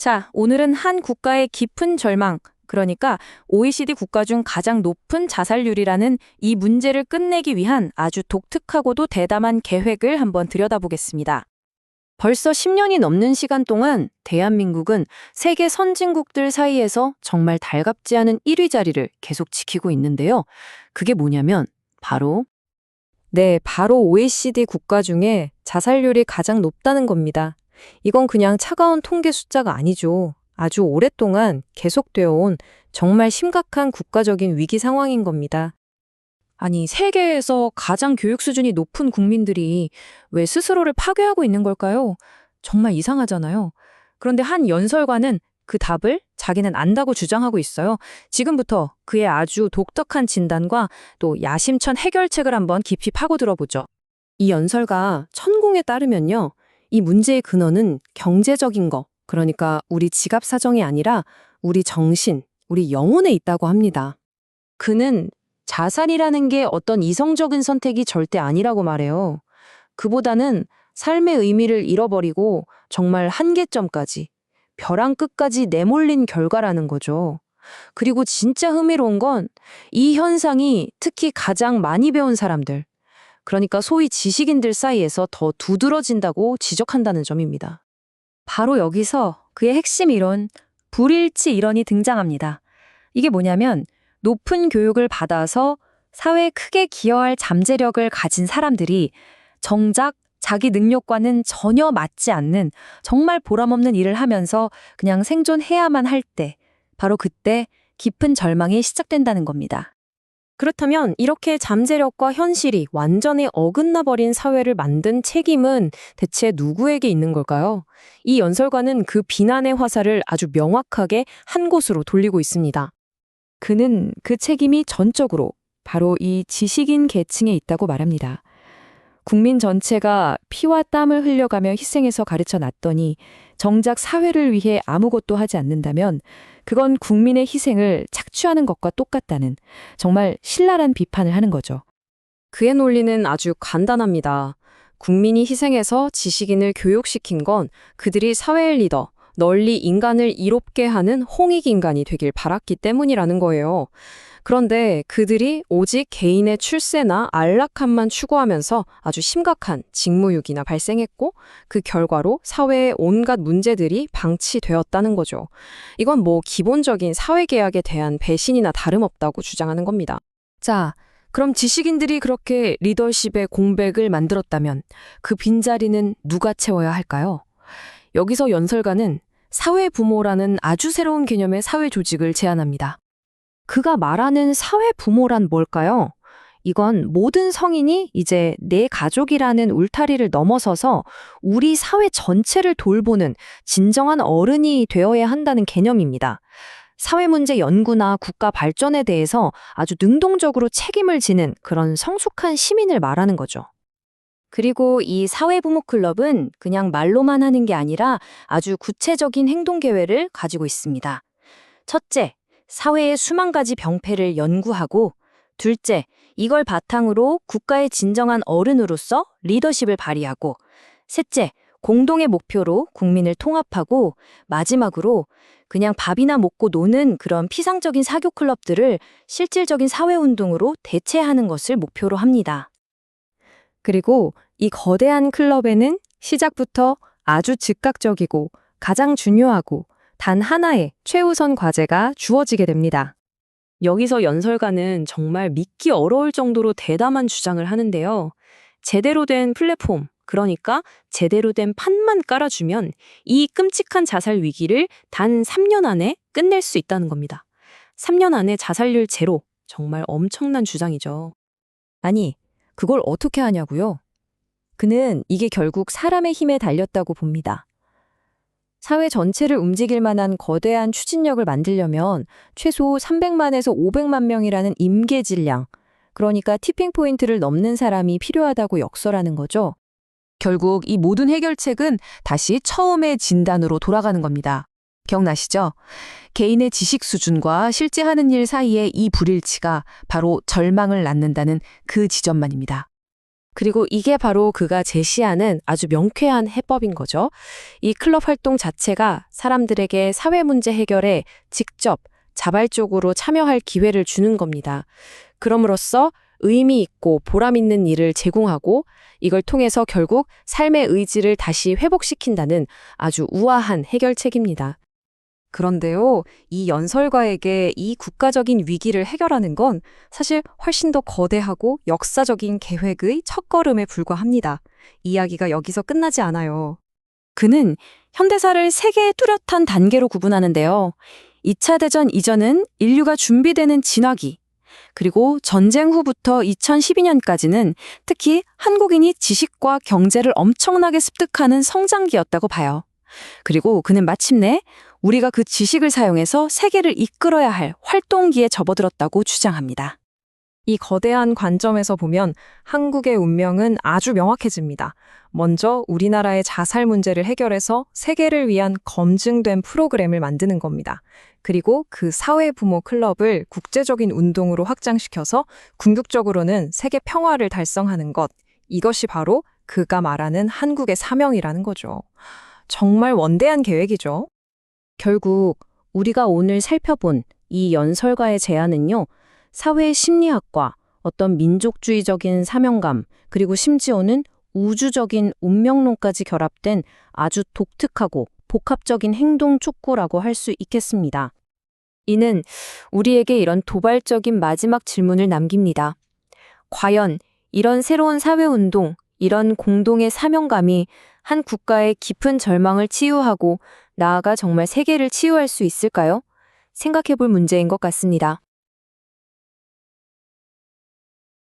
자, 오늘은 한 국가의 깊은 절망, 그러니까 OECD 국가 중 가장 높은 자살률이라는 이 문제를 끝내기 위한 아주 독특하고도 대담한 계획을 한번 들여다보겠습니다. 벌써 10년이 넘는 시간 동안 대한민국은 세계 선진국들 사이에서 정말 달갑지 않은 1위 자리를 계속 지키고 있는데요. 그게 뭐냐면 바로 OECD 국가 중에 자살률이 가장 높다는 겁니다. 이건 그냥 차가운 통계 숫자가 아니죠. 아주 오랫동안 계속되어 온 정말 심각한 국가적인 위기 상황인 겁니다. 아니, 세계에서 가장 교육 수준이 높은 국민들이 왜 스스로를 파괴하고 있는 걸까요? 정말 이상하잖아요. 그런데 한 연설가는 그 답을 자기는 안다고 주장하고 있어요. 지금부터 그의 아주 독특한 진단과 또 야심천 해결책을 한번 깊이 파고들어보죠. 이 연설가 천공에 따르면요. 이 문제의 근원은 경제적인 거, 그러니까 우리 지갑 사정이 아니라 우리 정신, 우리 영혼에 있다고 합니다. 그는 자살이라는 게 어떤 이성적인 선택이 절대 아니라고 말해요. 그보다는 삶의 의미를 잃어버리고 정말 한계점까지, 벼랑 끝까지 내몰린 결과라는 거죠. 그리고 진짜 흥미로운 건 이 현상이 특히 가장 많이 배운 사람들, 그러니까 소위 지식인들 사이에서 더 두드러진다고 지적한다는 점입니다. 바로 여기서 그의 핵심 이론, 불일치 이론이 등장합니다. 이게 뭐냐면 높은 교육을 받아서 사회에 크게 기여할 잠재력을 가진 사람들이 정작 자기 능력과는 전혀 맞지 않는 정말 보람없는 일을 하면서 그냥 생존해야만 할 때, 바로 그때 깊은 절망이 시작된다는 겁니다. 그렇다면 이렇게 잠재력과 현실이 완전히 어긋나 버린 사회를 만든 책임은 대체 누구에게 있는 걸까요? 이 연설가는 그 비난의 화살을 아주 명확하게 한 곳으로 돌리고 있습니다. 그는 그 책임이 전적으로 바로 이 지식인 계층에 있다고 말합니다. 국민 전체가 피와 땀을 흘려가며 희생해서 가르쳐 놨더니 정작 사회를 위해 아무것도 하지 않는다면 그건 국민의 희생을 착취하는 것과 똑같다는 정말 신랄한 비판을 하는 거죠. 그의 논리는 아주 간단합니다. 국민이 희생해서 지식인을 교육시킨 건 그들이 사회의 리더, 널리 인간을 이롭게 하는 홍익 인간이 되길 바랐기 때문이라는 거예요. 그런데 그들이 오직 개인의 출세나 안락함만 추구하면서 아주 심각한 직무유기나 발생했고 그 결과로 사회의 온갖 문제들이 방치되었다는 거죠. 이건 기본적인 사회계약에 대한 배신이나 다름없다고 주장하는 겁니다. 자, 그럼 지식인들이 그렇게 리더십의 공백을 만들었다면 그 빈자리는 누가 채워야 할까요? 여기서 연설가는 사회부모라는 아주 새로운 개념의 사회조직을 제안합니다. 그가 말하는 사회부모란 뭘까요? 이건 모든 성인이 이제 내 가족이라는 울타리를 넘어서서 우리 사회 전체를 돌보는 진정한 어른이 되어야 한다는 개념입니다. 사회 문제 연구나 국가 발전에 대해서 아주 능동적으로 책임을 지는 그런 성숙한 시민을 말하는 거죠. 그리고 이 사회부모 클럽은 그냥 말로만 하는 게 아니라 아주 구체적인 행동 계획을 가지고 있습니다. 첫째, 사회의 수만 가지 병폐를 연구하고, 둘째, 이걸 바탕으로 국가의 진정한 어른으로서 리더십을 발휘하고, 셋째, 공동의 목표로 국민을 통합하고, 마지막으로 그냥 밥이나 먹고 노는 그런 피상적인 사교 클럽들을 실질적인 사회운동으로 대체하는 것을 목표로 합니다. 그리고 이 거대한 클럽에는 시작부터 아주 즉각적이고 가장 중요하고 단 하나의 최우선 과제가 주어지게 됩니다. 여기서 연설가는 정말 믿기 어려울 정도로 대담한 주장을 하는데요. 제대로 된 플랫폼, 그러니까 제대로 된 판만 깔아주면 이 끔찍한 자살 위기를 단 3년 안에 끝낼 수 있다는 겁니다. 3년 안에 자살률 제로, 정말 엄청난 주장이죠. 아니, 그걸 어떻게 하냐고요? 그는 이게 결국 사람의 힘에 달렸다고 봅니다. 사회 전체를 움직일 만한 거대한 추진력을 만들려면 최소 300만에서 500만 명이라는 임계 질량, 그러니까 티핑 포인트를 넘는 사람이 필요하다고 역설하는 거죠. 결국 이 모든 해결책은 다시 처음의 진단으로 돌아가는 겁니다. 기억나시죠? 개인의 지식 수준과 실제 하는 일 사이의 이 불일치가 바로 절망을 낳는다는 그 지점만입니다. 그리고 이게 바로 그가 제시하는 아주 명쾌한 해법인 거죠. 이 클럽 활동 자체가 사람들에게 사회 문제 해결에 직접 자발적으로 참여할 기회를 주는 겁니다. 그럼으로써 의미 있고 보람 있는 일을 제공하고 이걸 통해서 결국 삶의 의지를 다시 회복시킨다는 아주 우아한 해결책입니다. 그런데요, 이 연설가에게 이 국가적인 위기를 해결하는 건 사실 훨씬 더 거대하고 역사적인 계획의 첫걸음에 불과합니다. 이야기가 여기서 끝나지 않아요. 그는 현대사를 세 개의 뚜렷한 단계로 구분하는데요. 2차 대전 이전은 인류가 준비되는 진화기, 그리고 전쟁 후부터 2012년까지는 특히 한국인이 지식과 경제를 엄청나게 습득하는 성장기였다고 봐요. 그리고 그는 마침내 우리가 그 지식을 사용해서 세계를 이끌어야 할 활동기에 접어들었다고 주장합니다. 이 거대한 관점에서 보면 한국의 운명은 아주 명확해집니다. 먼저 우리나라의 자살 문제를 해결해서 세계를 위한 검증된 프로그램을 만드는 겁니다. 그리고 그 사회부모 클럽을 국제적인 운동으로 확장시켜서 궁극적으로는 세계 평화를 달성하는 것. 이것이 바로 그가 말하는 한국의 사명이라는 거죠. 정말 원대한 계획이죠. 결국 우리가 오늘 살펴본 이 연설가의 제안은요, 사회 심리학과 어떤 민족주의적인 사명감, 그리고 심지어는 우주적인 운명론까지 결합된 아주 독특하고 복합적인 행동 촉구라고 할 수 있겠습니다. 이는 우리에게 이런 도발적인 마지막 질문을 남깁니다. 과연 이런 새로운 사회운동, 이런 공동의 사명감이 한 국가의 깊은 절망을 치유하고 나아가 정말 세계를 치유할 수 있을까요? 생각해 볼 문제인 것 같습니다.